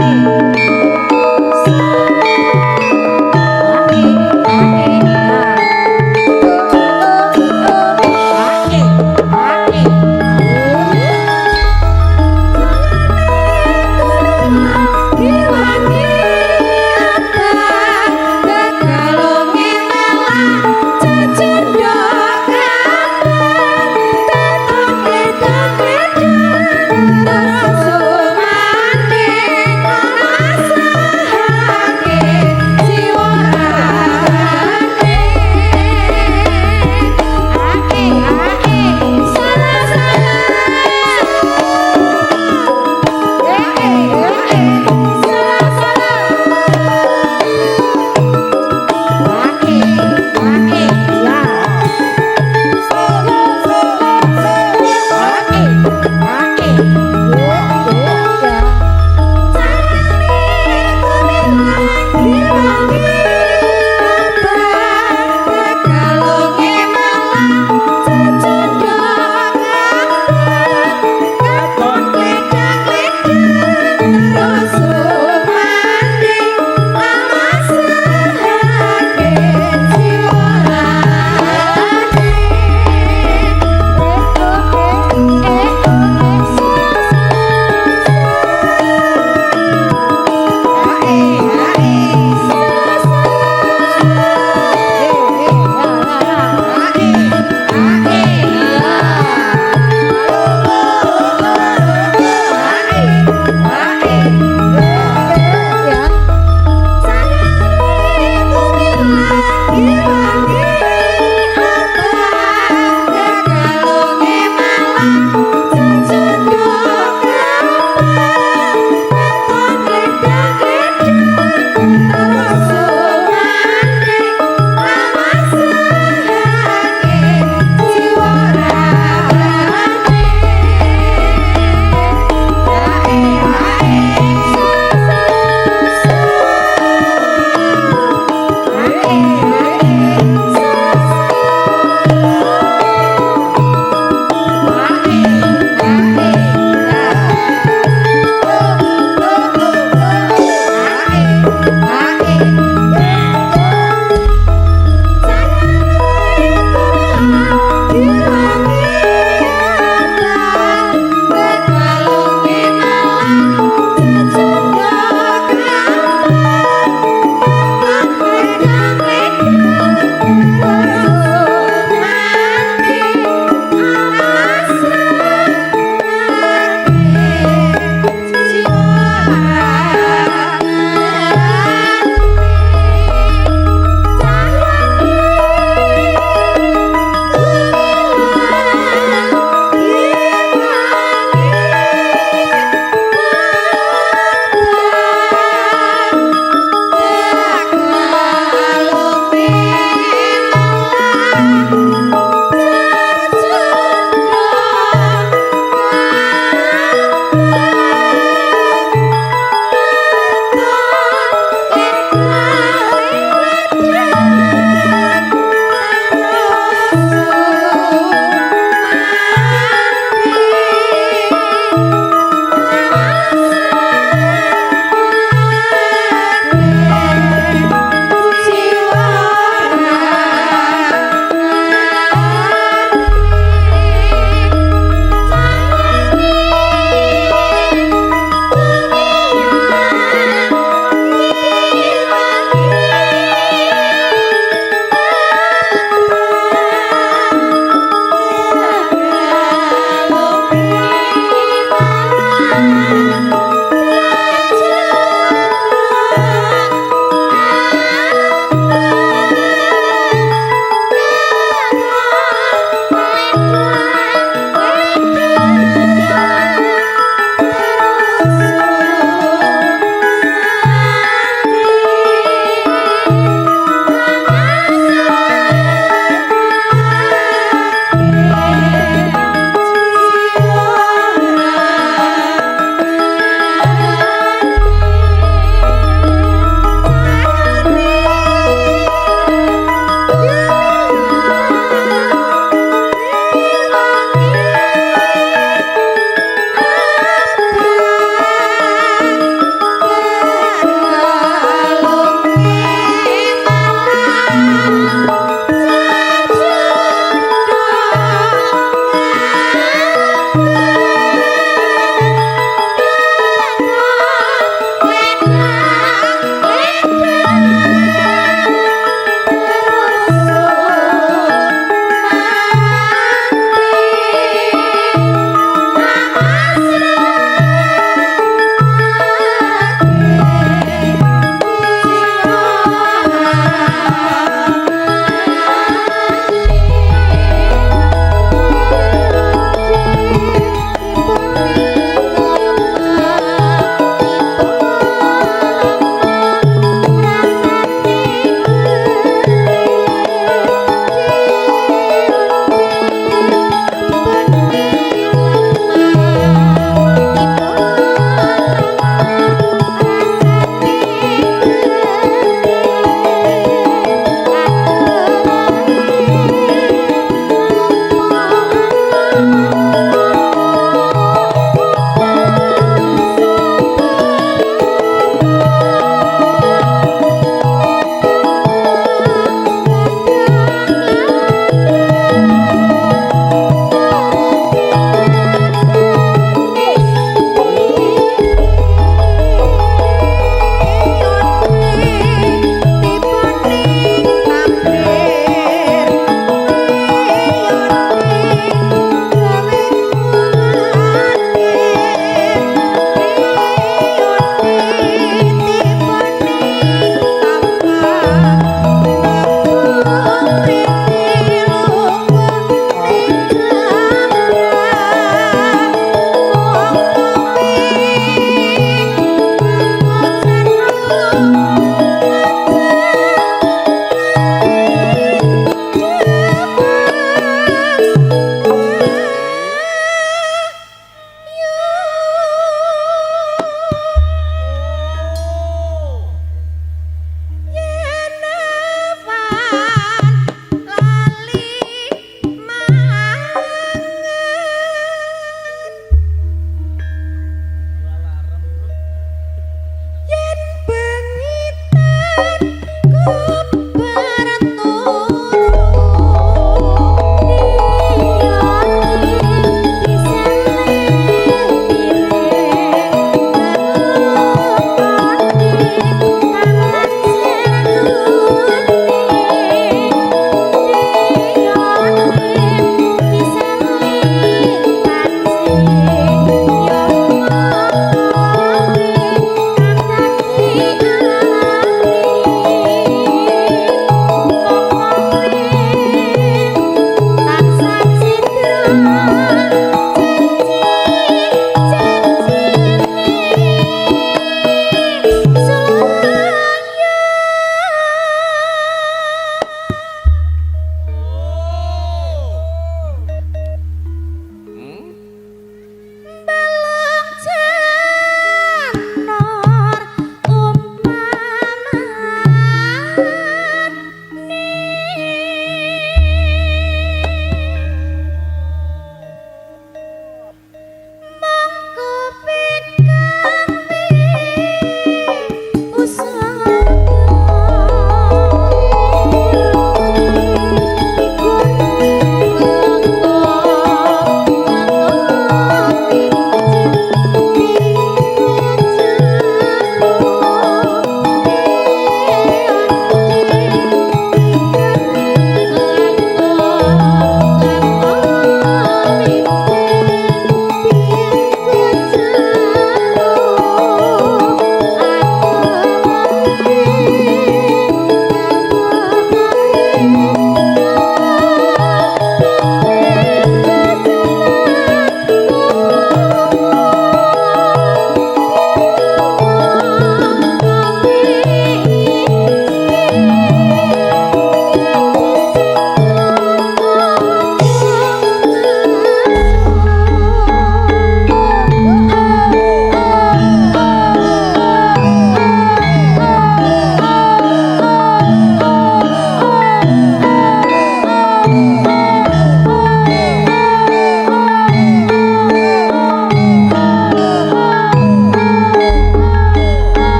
Terus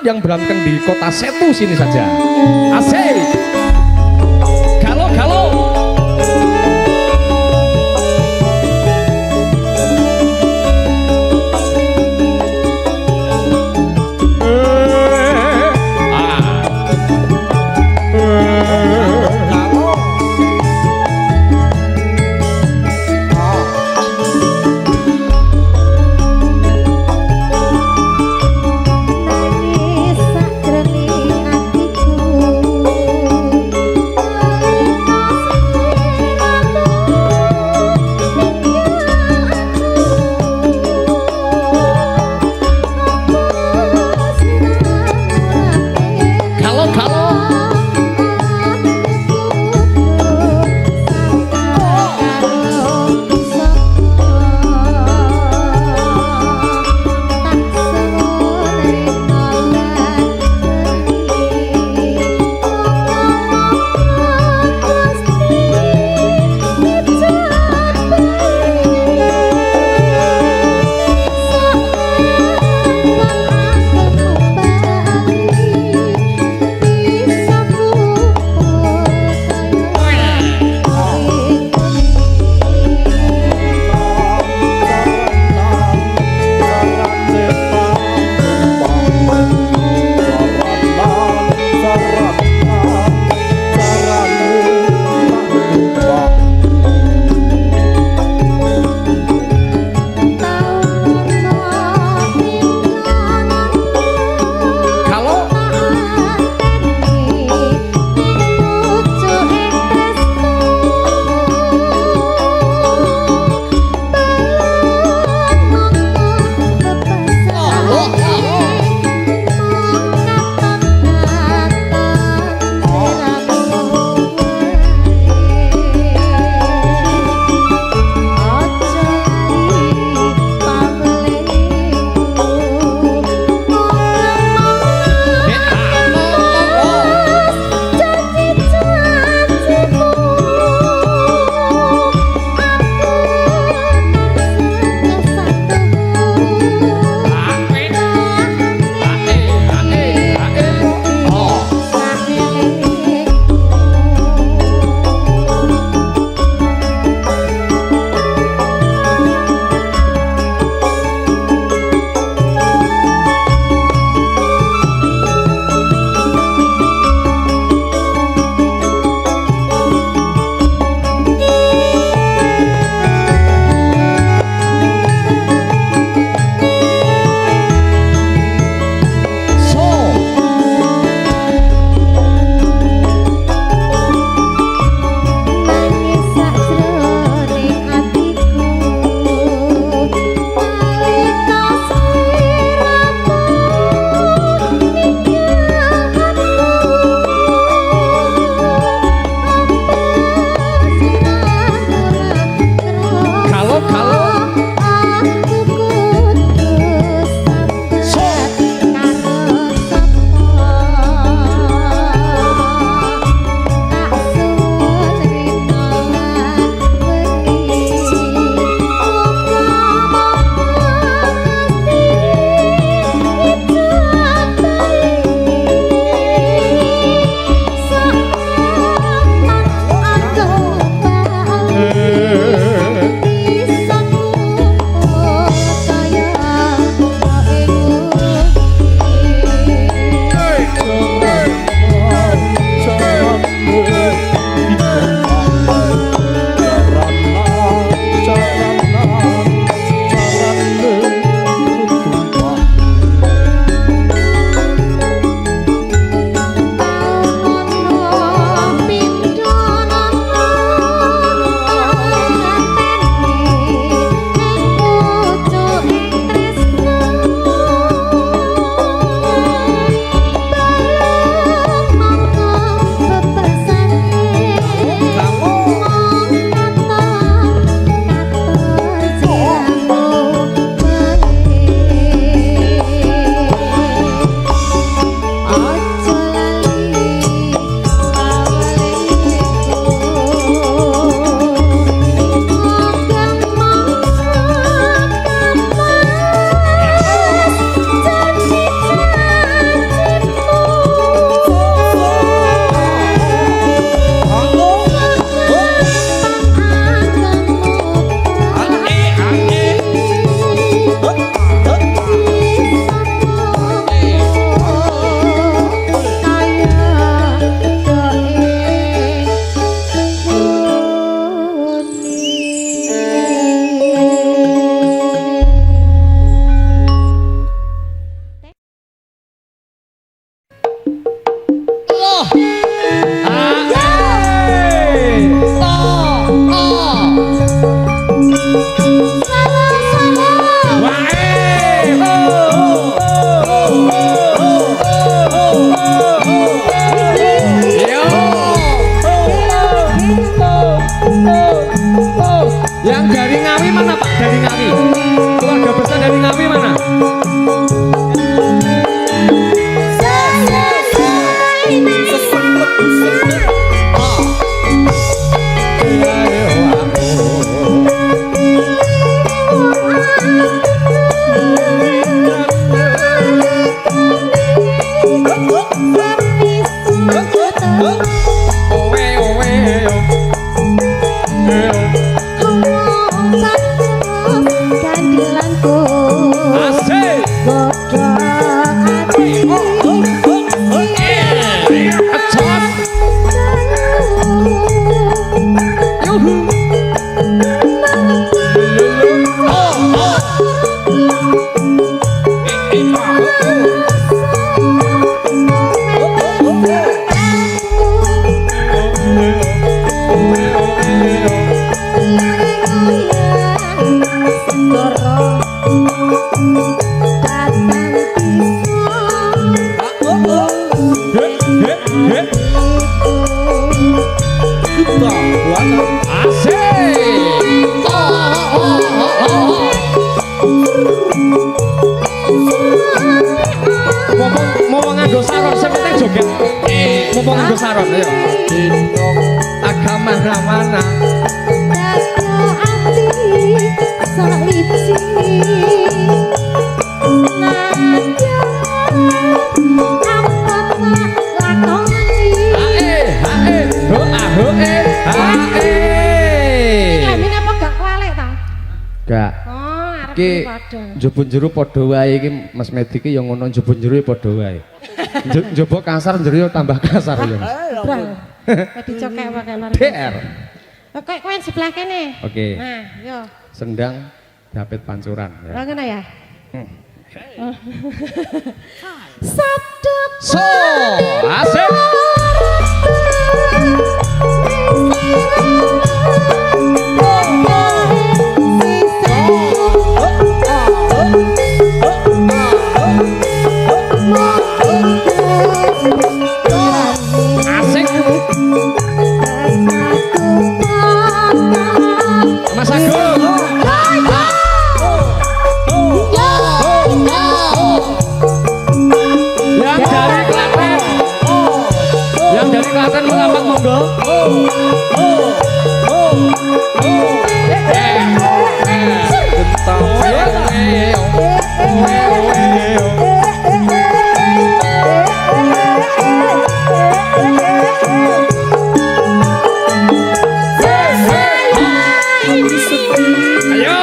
yang berantem di kota Setu sini saja. Asik. Galo. Nangis sakjroning atiku Yang dari Ngawi mana Pak? Dari Ngawi. Keluarga besar dari Ngawi mana? Mumpung nganggo sarung ayo. Agama mana? Jaga ati saliji. Naja apa tak lakoni. Hae, hoe. Lamine apa gak kwalek ta? Gak. Oh, arep Ki padha. njupuk njero padha wae iki Mas Medi ki ya ngono njupuk njero padha wae. Njupuk kasar njero tambah kasar ya Mas. Bral. Dicokek pakai lor. DR. Kok kowe sebelah kene. Oke. Nah, yo. Sendang David Pancuran ya. Lah ngono ya. Sadep So, asik. Asik. Mas Agung. Yang dari Klaten. Yang dari Klaten merapat monggo. Ayo.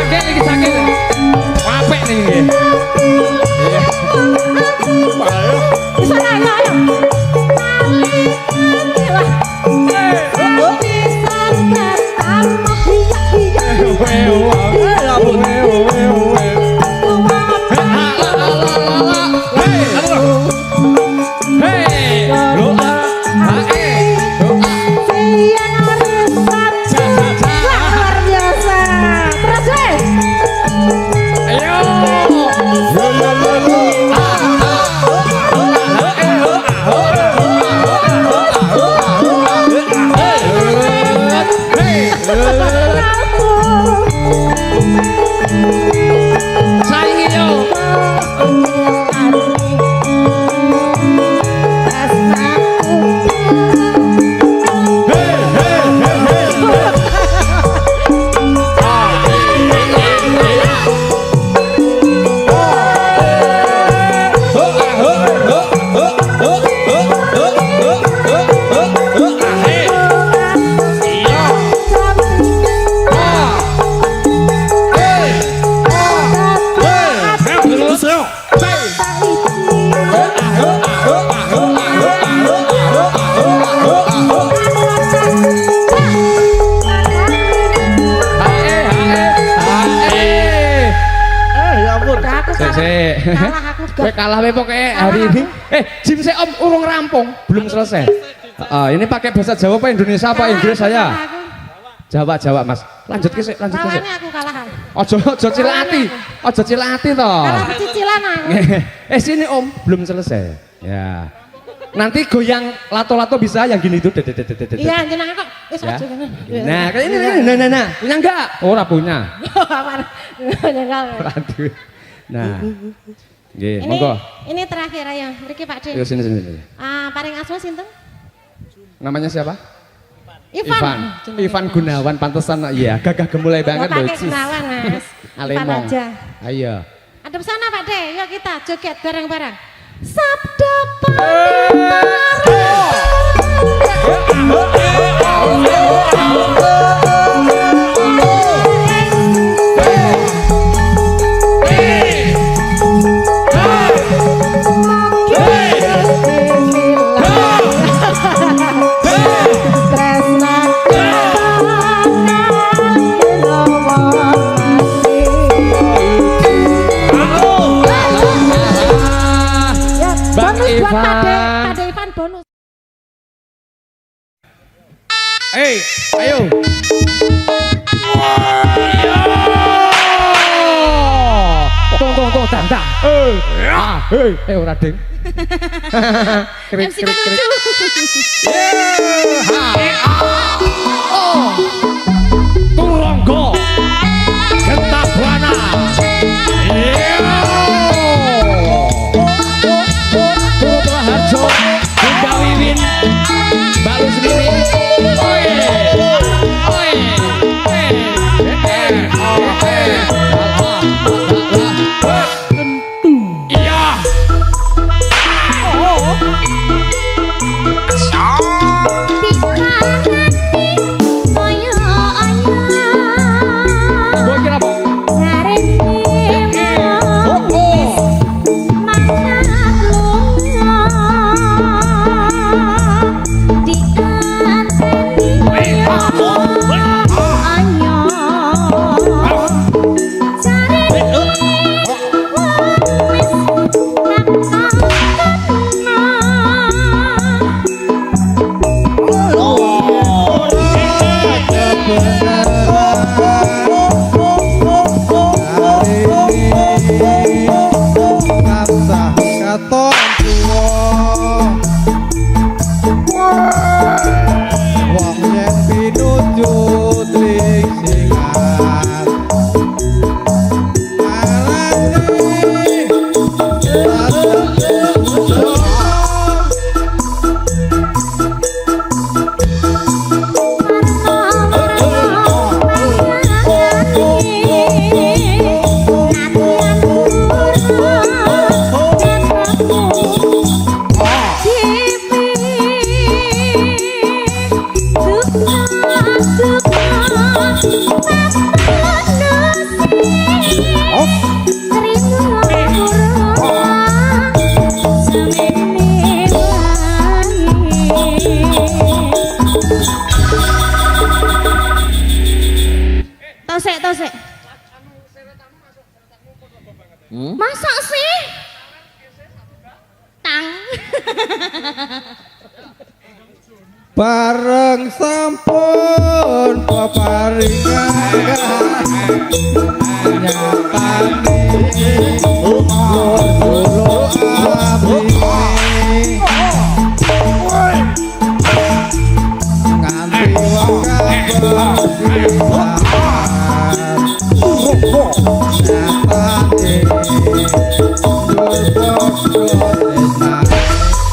Lagi sakit. Apik nih nggih. Iya. Bisa ayo. Kalah aku. Kowe kalah wae pokoke hari ini. Jim Om urung rampung, belum selesai. Ini pakai bahasa Jawa apa Indonesia apa Inggris saya? Jawa Mas. Lanjut ke sik. Lawannya aku kalah. Ojo cilati. Ojo cilati toh. Kalah cicilan aku. Sini Om, belum selesai. Ya. Nanti goyang lato-lato bisa yang gini itu. Iya, jenengan kok. Wis Ya. aja kan. Nah, kayak ini. Nah. Punya enggak? Oh, ora punya. Aduh. Nah. Nggih, monggo. Ini terakhir ayo. Mriki Pak De. Yo sini. Paring asma sinten? Namanya siapa? Ivan. Ivan Gunawan, pantesan iya, gagah gemulai banget loh. Pakai Gunawan, Mas. Ivan Alemong. aja. Ayo. Adep sana Pak De, yuk kita joget bareng-bareng. Sabda Pada Ivan bonus. Ayo. Tong, tanda. Ora ding. Krik. Turangga. Gentabuana. Harjo, Bunda Wiwin, Balu sendiri. Iya. Tosek. Masa sih? Tang. Bareng sampun peparingan nyatani loro abine nganti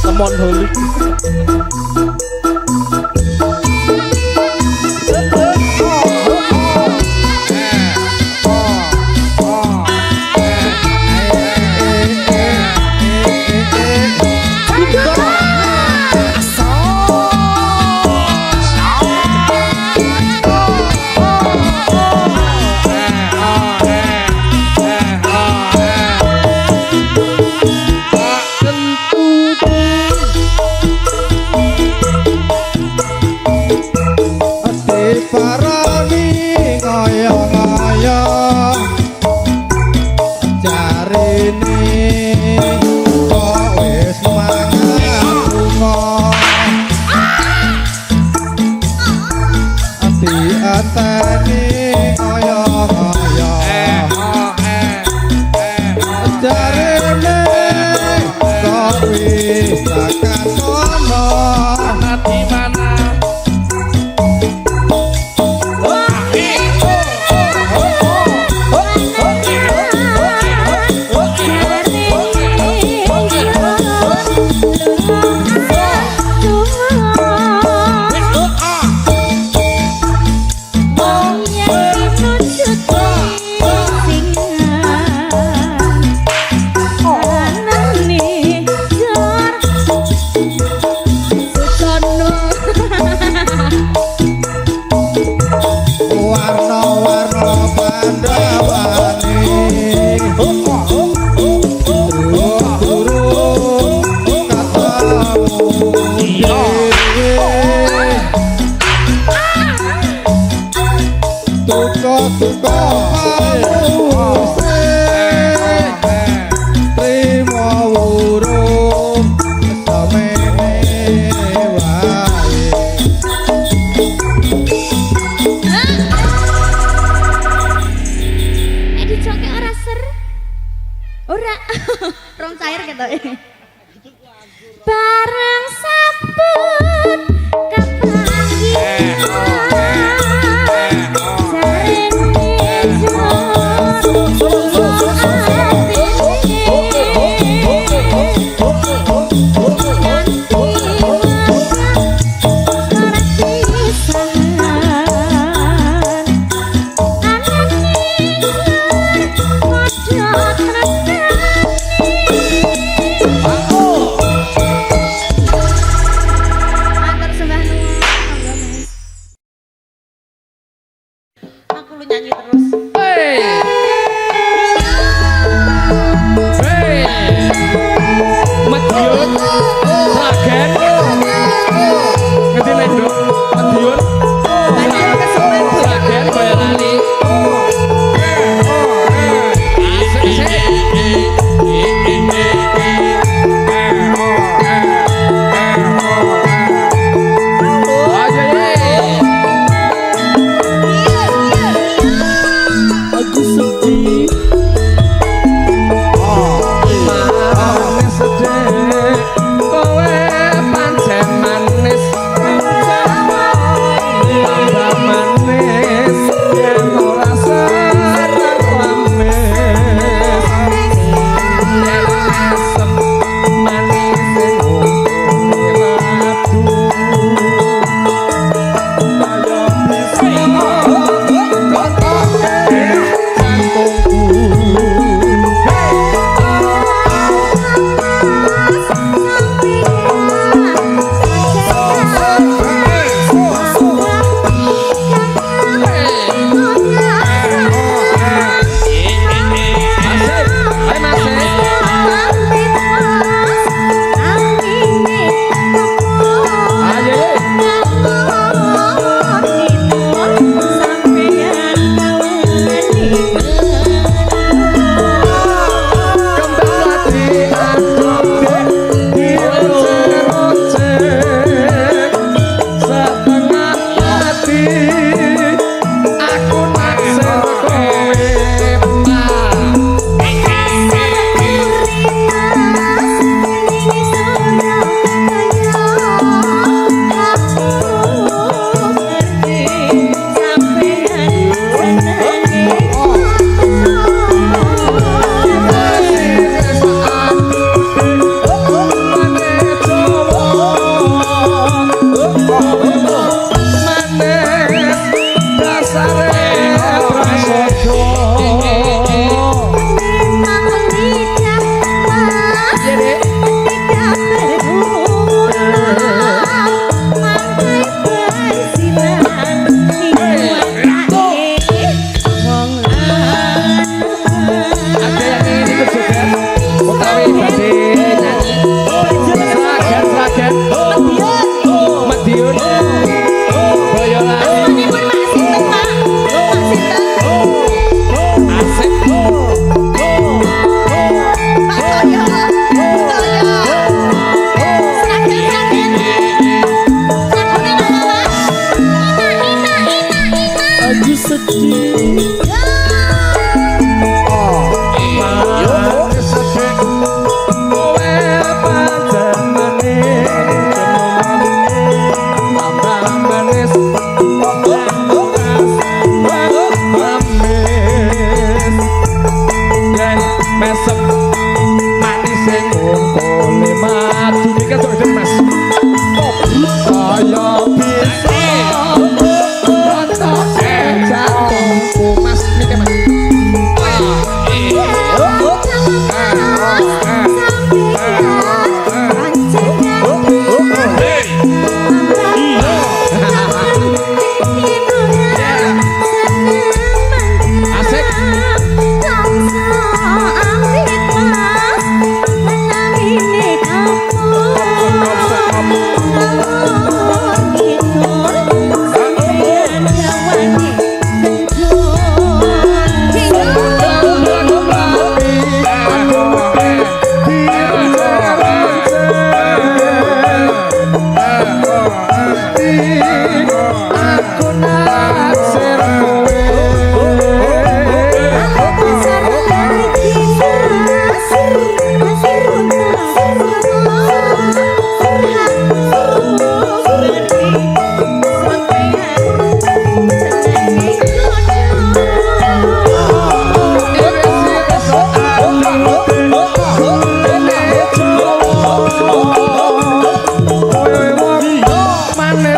Lemon holik. dikatani kaya-kaya jarene kok bisa katono di mana warna-warna pandawani burung katamu tuko trimo burung semene wae dicoke ora ser ora rong cair ketoke bareng sabut Aku lu nyanyi terus. Hey. Madiun Sragen ngerti lendo Madiun Sragen Boyolali aku sedih manis sedih kowe pancen manis tambah manis yen ora sareng lamis yen asem manis sing ratu kaya bisa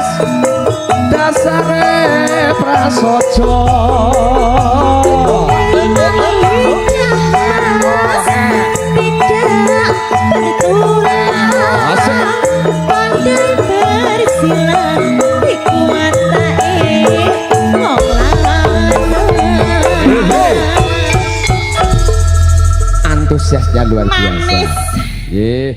Mas dasare prasaja antusiasnya luar biasa. Manis. Nggih.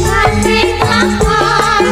Hati lapar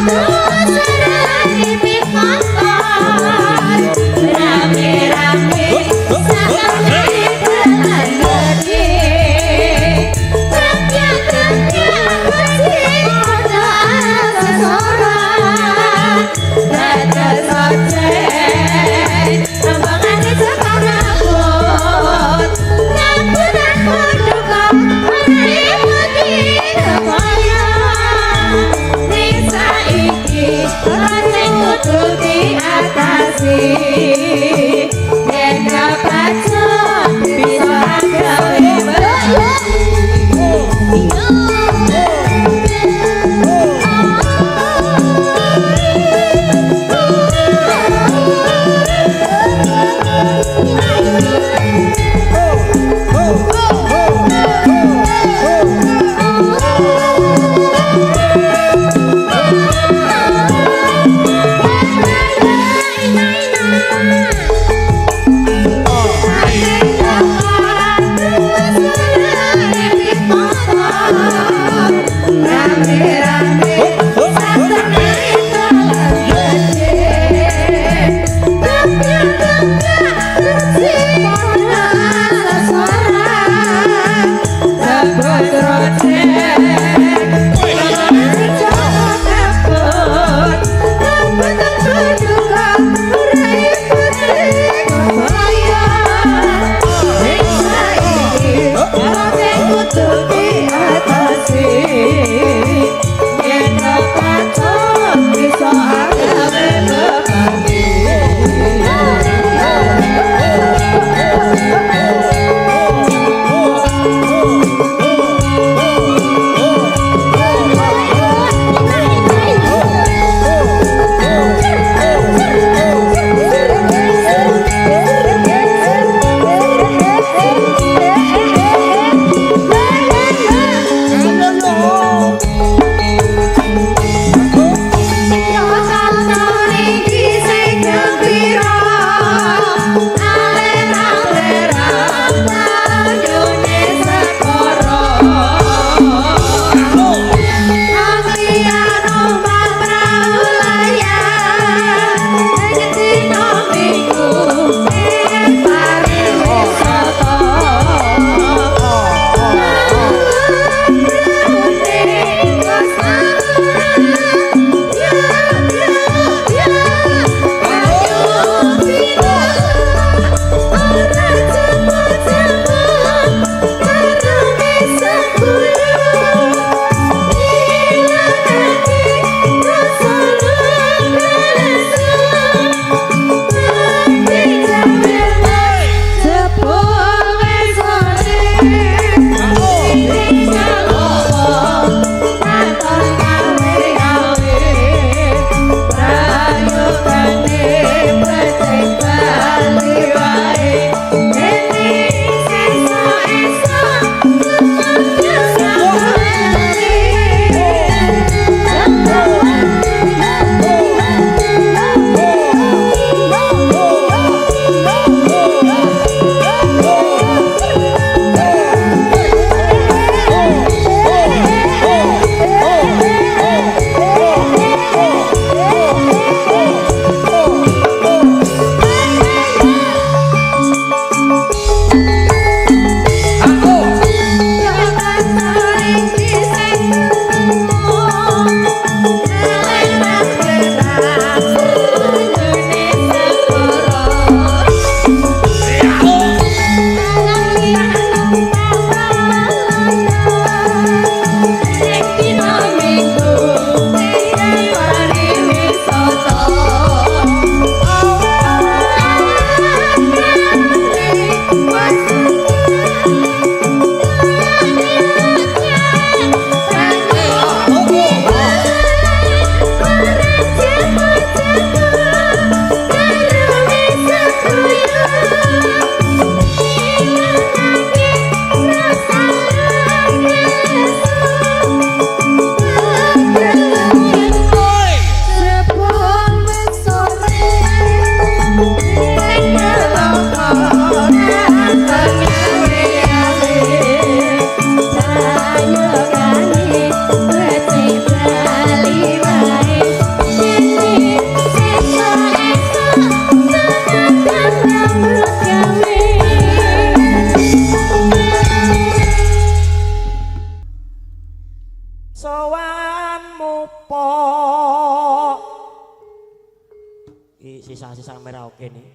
Sisa-sisa merauke nih.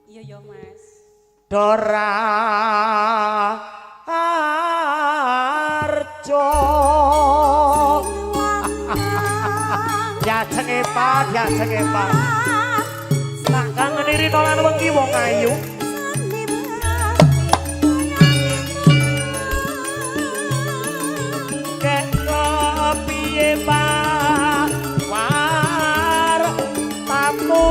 Iya ya Mas. Dora Arjo. Diajenge Pak, diajenge Pak. Tak kangen iri nolan wengi wong ayu. Kek kepiye Pak? War tamu.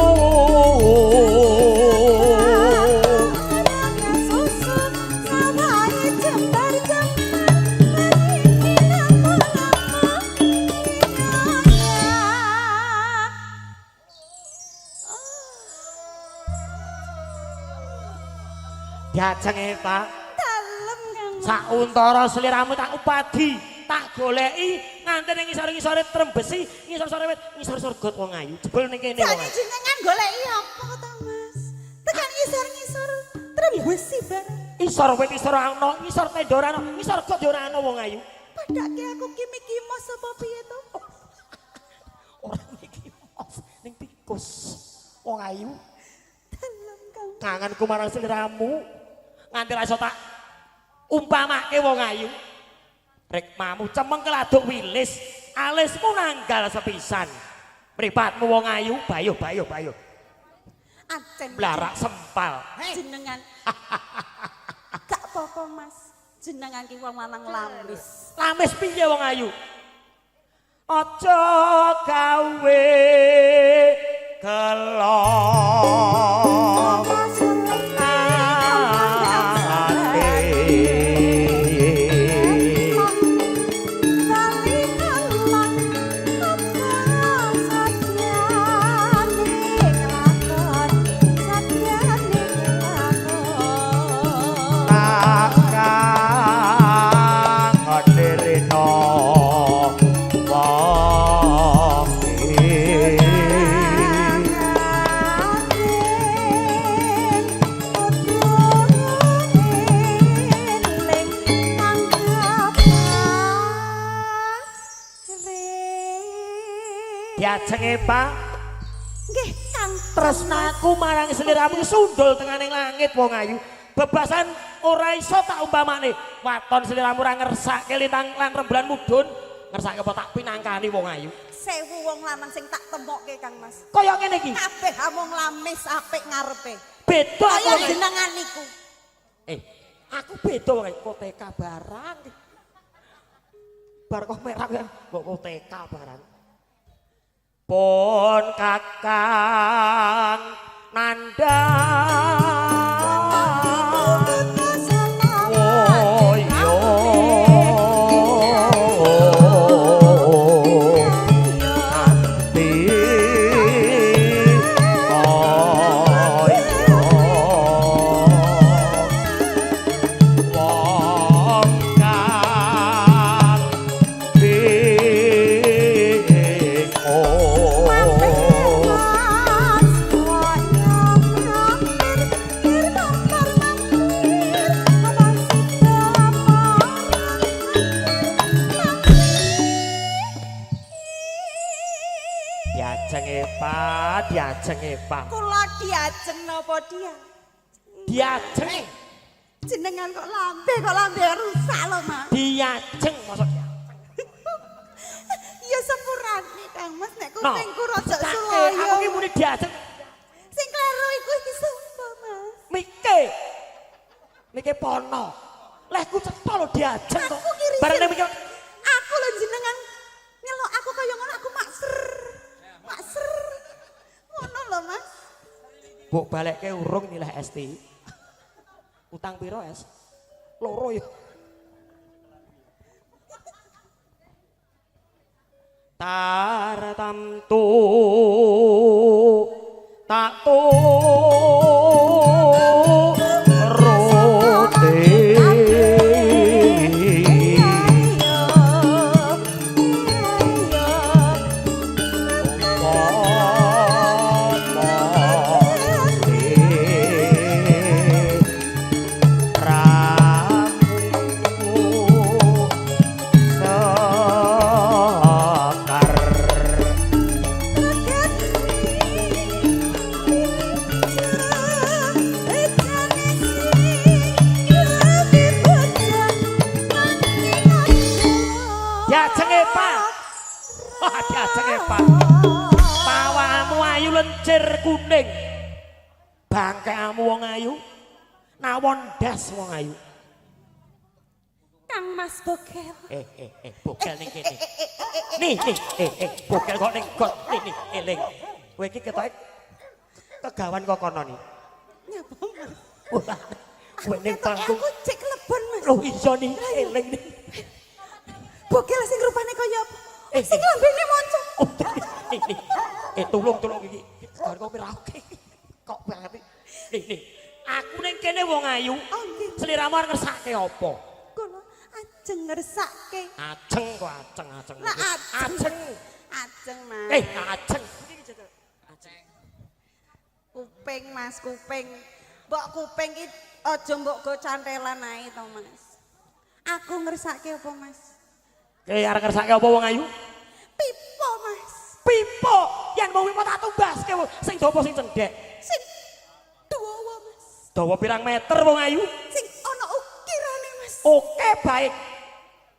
Diajenge Pak. Dalem Kang. Sauntara sliramu tak upadi, tak goleki nganti ning ngisor-ngisore trembesi, ngisor-sore wit, ngisor surgot wong ayu. Jebul ning kene wong Jane ayu. jenengan goleki apa to Mas? Tekan ngisor-ngisor trembesi bareng. Isor wit, isor ana, ngisor tenda ora ana, ngisor got yo ora ana wong ayu. Padake aku kimi-kimos apa piye to? Ora iki mos ning tikus. Wong ayu. Dalem Kang. Kangenku marang sliramu. Nganti ra iso tak umpamake wong ayu. Rek mamu cemeng keladuk wilis, alismu nanggal sepisan. Mripatmu wong ayu, bayuh. Acen. Blarak sempal. Jenengan. Gak apa-apa Mas. Jenengan ki wong lanang lamis. Lamis piye wong ayu? Aja gawe kelong. Diajenge Pak. Nggih Kang. Tresnaku marang sliramu sundul tenganing langit wong ayu. Bebasan ora iso tak umpamane. Waton sliramu ora ngersake lintang lan rembulan mudhun. Ngersake apa tak pinangkani wong ayu. 1000 wong lanang sing tak temokke Kang Mas. Kaya ngene iki. Kabeh amung lamis apik ngarepe. Beda Kaya aku. jenengan niku. Aku beda wong koteka barang. Bar kok merah ya, kok koteka barang. Pun kakang nandang oh yo nanti oh yo wong kang diajenge Pak. Kula diajeng napa dia? Diajeng. Jenengan kok lambe rusak lho, Mas. Diajeng maksudnya. Ya sepurane Kang Mas nek kupingku rada Aku suloyo. ki muni diajeng. Sing kleru iku iki sapa, Mas? Mike pono. Lehku cetha lho diajeng to. Aku kiri. Bareng mikir Aku lho jenengan nyelok aku kaya ngono aku makser. Ngono lho, Mas. Mbok balekke urung nilai ST. Utang piro, Es? Loro ya. Tartamtu tak Pawamu ayu lencir kuning. Bangkaimu wong ayu. Nawon das wong ayu. Kang Mas Bokel. Bokel ning kene. Nih, bokel kok ning got nih, eling. Kowe iki ketoke kegawan kok kono nih. Nyapa Mas? Wah, kowe ning panggung. Aku cek lebon Mas. Loh iso nih, eling nih. Bokel sing rupane kaya apa? Sing lambene moncong. Nih. Tulung iki. Kegawan kok pirake. Kok banget. Nih. Aku ning kene wong ayu. Oh nggih. Sliramu arep ngersake apa? Kula ajeng ngersake. Ajeng kok ajeng. Lah Ajeng. Ajeng Mas. Ajeng. Kuping Mas, kuping. Mbok kuping iki aja mbok go cantelan ae to Mas. Aku ngersake apa Mas? Arep ngersake apa wong ayu? Pipo Mas. Pipo, yen mau pipo tak tumbaske sing dawa sing cendhek. Sing dawa Mas. Dawa pirang meter wong ayu? Sing ana ukirane Mas. Oke, baik.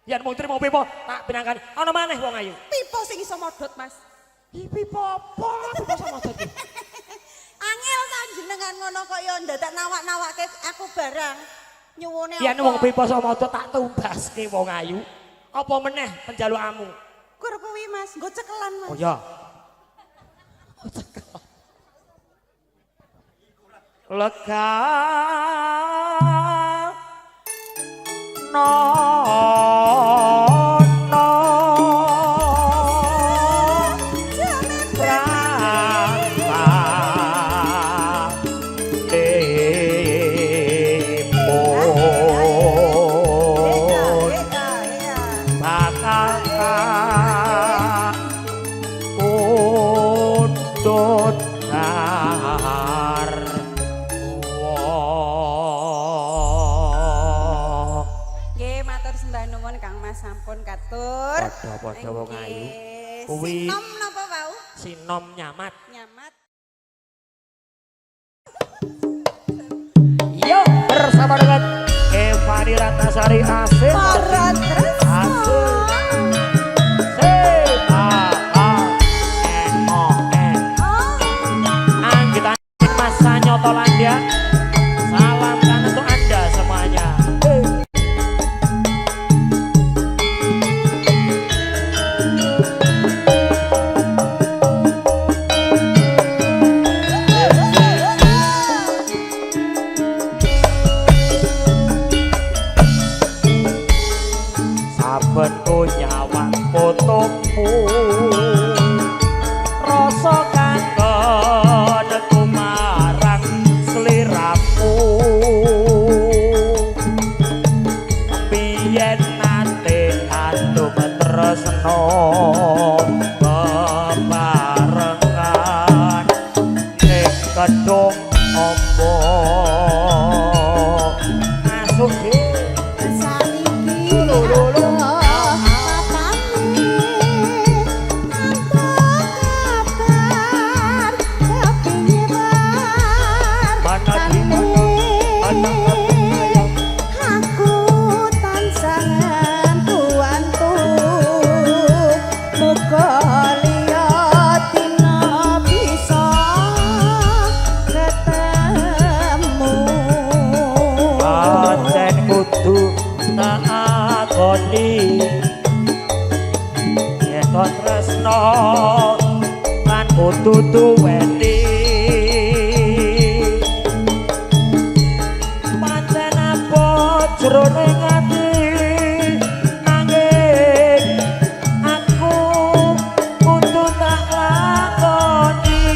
Yen mau trimo pipo tak pinangkan. Ana maneh wong ayu. Pipo sing iso modot Mas. Pipo apa? Pipo sama dadi. Angel ta jenengan ngono kok ya ndadak nawak-nawake aku barang. Nyuwune apa? Yen wong pipo sama tak tumbaske wong ayu. Apa meneh penjalukamu? Kur kuwi Mas, nggo cekelan Mas. Oh ya. Lega nono prata untut sampun katur. Padha-padha wong ayu. Kuwi sinom napa wau? Sinom nyamat. Nyamat. Yo bersama dengan Evani Ratnasari Asik. Parat Tresno. Mas Sanyoto Landia. Salamkan untuk Anda semuanya. Sabenku nyawang fotomu rasa kangenku marang sliramu biyen nate andum tresno bebarengan ning gedung ombo masuk tresno lan kudu duweni pancen apa jroning ati nanging aku kudu tak lakoni.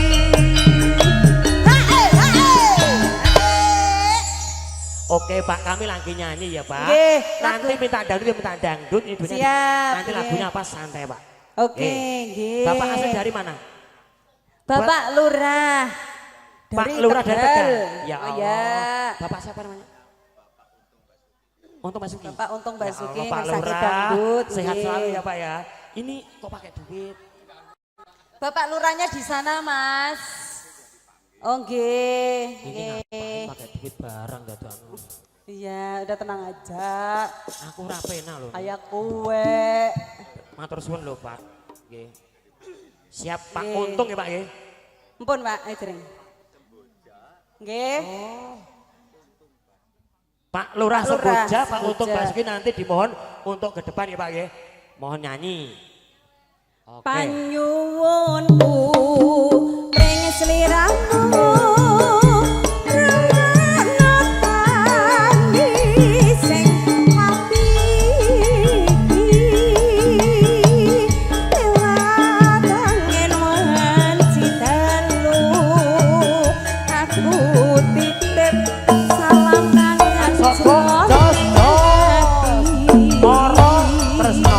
Oke Pak, kami lagi nyanyi ya Pak. Nggih, nanti minta dangdut ibunya. Siap. Nanti lagunya apa santai Pak. Oke, nggih. Bapak asal dari mana? Bapak Lurah. Pak Lurah dari Tegal. Ya Oh, Allah. ya. Bapak siapa namanya? Untung Basuki. Bapak Untung Basuki, Ya Allah, Pak ngersake Lurah. dangdut, Sehat nggih. selalu ya Pak ya. Ini kok pakai duit? Bapak Lurahnya di sana, Mas. Oh, nggih. Ini ngapain pakai duit barang dadan. Iya, udah tenang aja. Aku ora pena lho. Kayak kue. Matur suwun lho Pak. Nggih. Siap Pak Nggih. Untung ya Pak nggih. Ampun Pak, ayo dereng. Nggih. Pak Lurah Semboja, Pak Semboja. Untung Basuki nanti dimohon untuk ke depan ya Pak nggih. Mohon nyanyi. Oke. Panyuwunku pring sliramu Moro Tresno.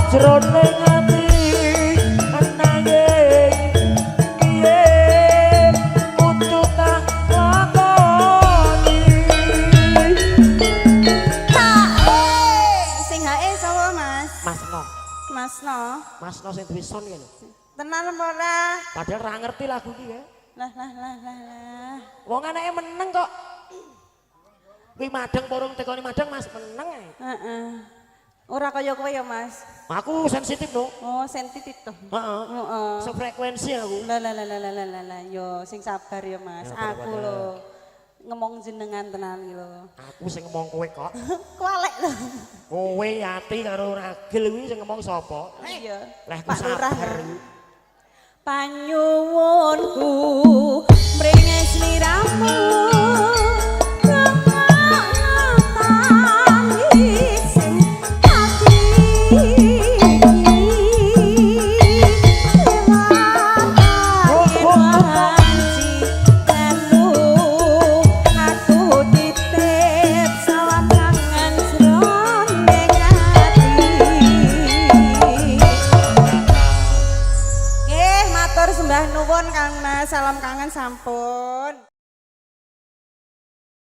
Jroning ati ananging piye kudu tak lakoni. Sing hae sapa Mas? Masno, Masno. Masno sing duwe son iki lho. Tenan apa ora? Padahal ra ngerti lagu iki ya. Lah. Wong anake meneng kok. Kuwi madeng porong tekoni madeng Mas meneng ae. Heeh. Ora kaya kowe ya Mas. Aku sensitif no. Oh, sensitif toh. Heeh. Heeh. Sefrekuensi aku. Lah, yo sing sabar ya Mas. Ya, Aku lho ngomong jenengan tenan iki lho. Aku sing ngomong kowe kok. Kualek lho. Kowe ati karo ragil kuwi sing ngomong sapa? Iya. Leh ku Pak Lurah. sabar. Panyuwunku